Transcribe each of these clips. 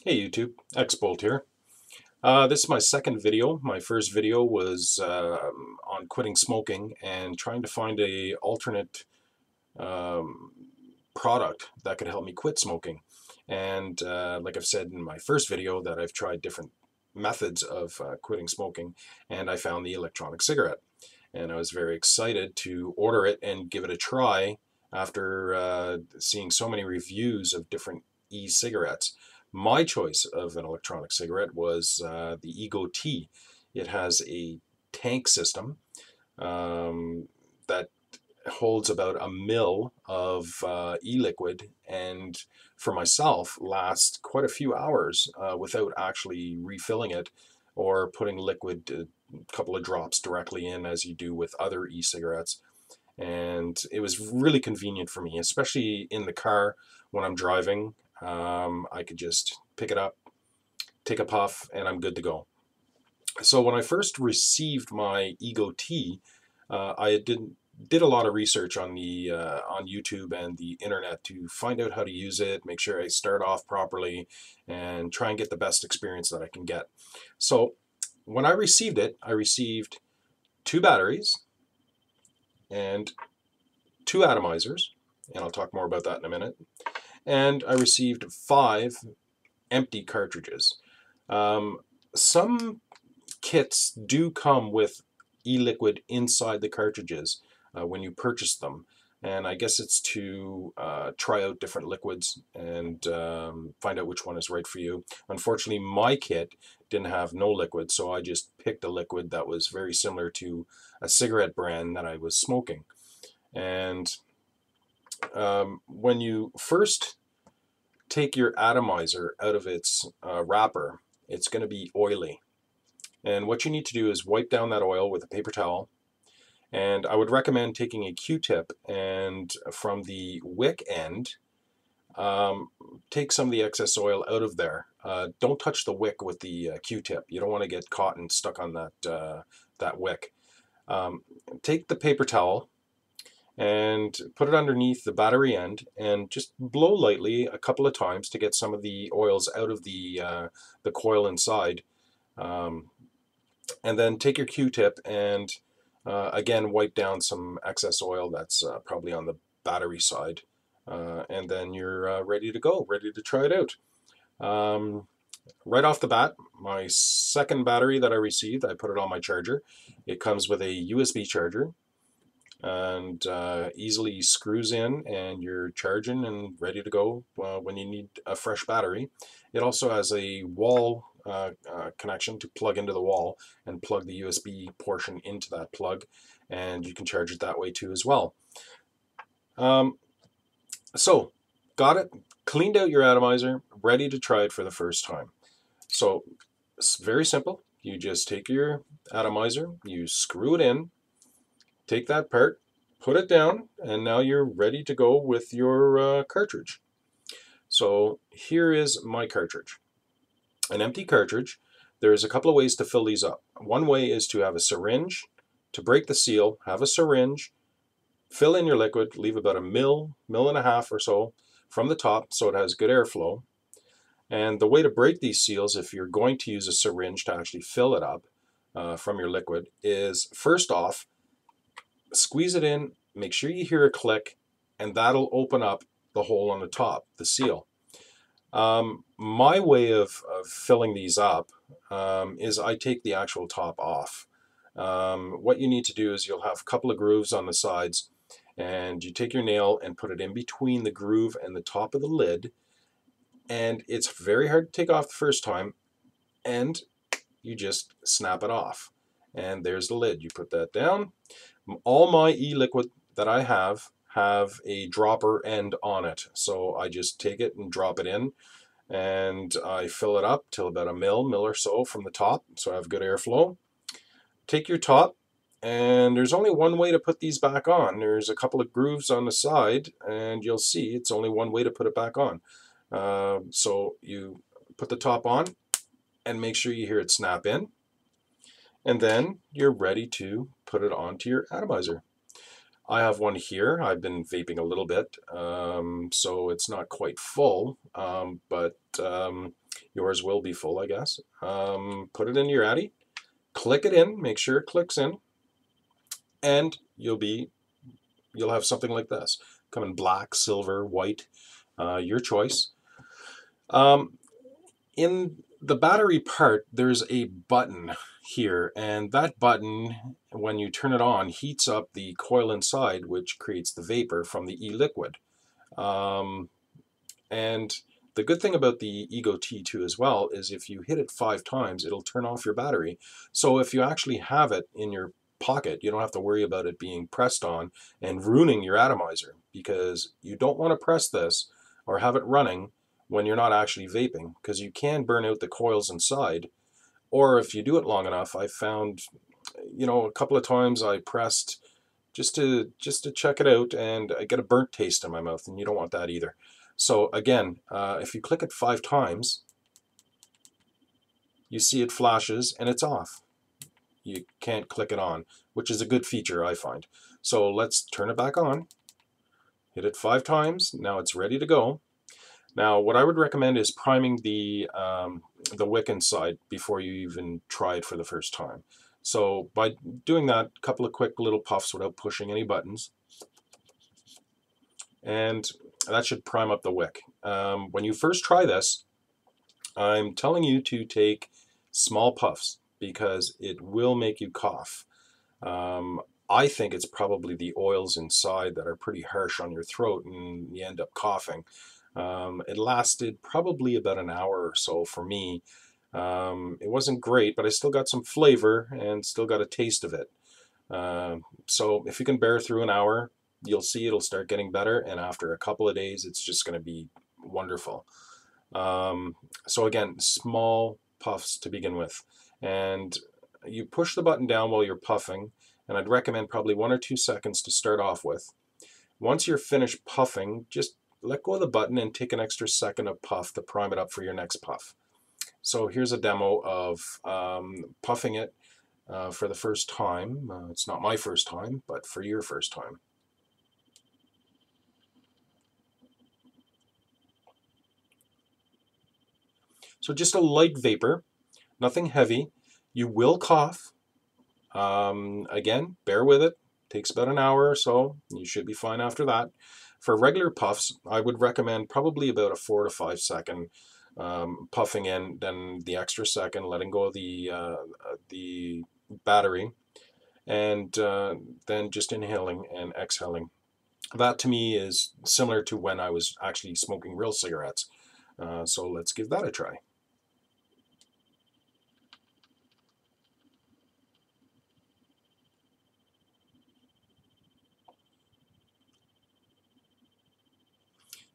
Hey YouTube, X-Bolt here. This is my second video. My first video was on quitting smoking and trying to find a alternate um, product that could help me quit smoking. And like I've said in my first video, that I've tried different methods of quitting smoking, and I found the electronic cigarette. And I was very excited to order it and give it a try after seeing so many reviews of different e-cigarettes. My choice of an electronic cigarette was the E-Cig. It has a tank system that holds about a mil of e-liquid, and for myself lasts quite a few hours without actually refilling it or putting liquid, a couple of drops directly in as you do with other e-cigarettes. And it was really convenient for me, especially in the car when I'm driving. I could just pick it up, take a puff, and I'm good to go. So when I first received my E-Cig, I did a lot of research on the on YouTube and the internet to find out how to use it, make sure I start off properly, and try and get the best experience that I can get. So when I received it, I received 2 batteries and 2 atomizers, and I'll talk more about that in a minute. And I received 5 empty cartridges. Some kits do come with e-liquid inside the cartridges when you purchase them, and I guess it's to try out different liquids and find out which one is right for you. Unfortunately, my kit didn't have no liquid, so I just picked a liquid that was very similar to a cigarette brand that I was smoking. And when you first take your atomizer out of its wrapper, it's going to be oily. And what you need to do is wipe down that oil with a paper towel. And I would recommend taking a Q-tip and from the wick end, take some of the excess oil out of there. Don't touch the wick with the Q-tip. You don't want to get caught and stuck on that wick. Take the paper towel and put it underneath the battery end and just blow lightly a couple of times to get some of the oils out of the coil inside. And then take your Q-tip and again wipe down some excess oil that's probably on the battery side. And then you're ready to go, ready to try it out. Right off the bat, my second battery that I received, I put it on my charger. It comes with a USB charger and easily screws in, and you're charging and ready to go when you need a fresh battery. It also has a wall connection to plug into the wall and plug the USB portion into that plug, and you can charge it that way too as well. So got it, cleaned out your atomizer, ready to try it for the first time. So it's very simple. You just take your atomizer, you screw it in, take that part, put it down, and now you're ready to go with your cartridge. So here is my cartridge. An empty cartridge. There's a couple of ways to fill these up. One way is to have a syringe. To break the seal, have a syringe, fill in your liquid, leave about a mil and a half or so from the top so it has good airflow. And the way to break these seals, if you're going to use a syringe to actually fill it up from your liquid, is first off, squeeze it in, make sure you hear a click, and that'll open up the hole on the top, the seal. My way of filling these up is I take the actual top off. What you need to do is you'll have a couple of grooves on the sides, and you take your nail and put it in between the groove and the top of the lid, and it's very hard to take off the first time, and you just snap it off. And there's the lid. You put that down. All my e-liquid that I have a dropper end on it, so I just take it and drop it in, and I fill it up till about a mil or so from the top, so I have good airflow. Take your top, and there's only one way to put these back on. There's a couple of grooves on the side, and you'll see it's only one way to put it back on. So you put the top on and make sure you hear it snap in, and then you're ready to put it onto your atomizer. I have one here. I've been vaping a little bit, so it's not quite full, but Yours will be full, I guess. Put it into your Addy, click it in, make sure it clicks in, and you'll have something like this. Come in black, silver, white, your choice. In the battery part, there's a button here, and that button, when you turn it on, heats up the coil inside, which creates the vapor from the e-liquid. And the good thing about the Ego T2 as well is if you hit it 5 times, it'll turn off your battery. So if you actually have it in your pocket, you don't have to worry about it being pressed on and ruining your atomizer, because you don't want to press this or have it running when you're not actually vaping, because you can burn out the coils inside. Or if you do it long enough, I found, a couple of times I pressed just to check it out, and I get a burnt taste in my mouth, and you don't want that either. So again, if you click it 5 times, you see it flashes and it's off. You can't click it on, which is a good feature, I find. So let's turn it back on. Hit it 5 times. Now it's ready to go. Now, what I would recommend is priming the wick inside before you even try it for the first time. So by doing that, a couple of quick little puffs without pushing any buttons, and that should prime up the wick. When you first try this, I'm telling you to take small puffs because it will make you cough. I think it's probably the oils inside that are pretty harsh on your throat and you end up coughing. It lasted probably about an hour or so for me. It wasn't great, but I still got some flavor and still got a taste of it. So if you can bear through an hour, you'll see it'll start getting better, and after a couple of days, it's just going to be wonderful. So again, small puffs to begin with, and you push the button down while you're puffing, and I'd recommend probably 1 or 2 seconds to start off with. Once you're finished puffing, just let go of the button and take an extra second of puff to prime it up for your next puff. So here's a demo of puffing it for the first time. It's not my first time, but for your first time. So just a light vapor, nothing heavy. You will cough. Again, bear with it. Takes about an hour or so. You should be fine after that. For regular puffs, I would recommend probably about a 4 to 5 second puffing in, then the extra second letting go of the battery, and then just inhaling and exhaling. That to me is similar to when I was actually smoking real cigarettes. So let's give that a try.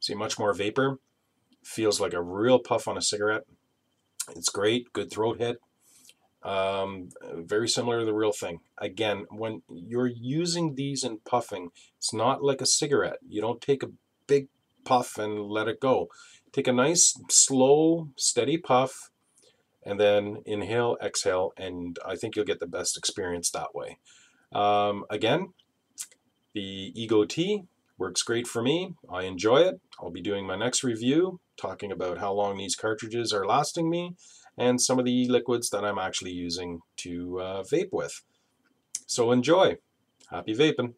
See, much more vapor. Feels like a real puff on a cigarette. It's great, good throat hit. Very similar to the real thing. Again, when you're using these in puffing, it's not like a cigarette. You don't take a big puff and let it go. Take a nice, slow, steady puff, and then inhale, exhale, and I think you'll get the best experience that way. Again, the Ego T works great for me. I enjoy it. I'll be doing my next review, talking about how long these cartridges are lasting me, and some of the liquids that I'm actually using to vape with. So enjoy. Happy vaping.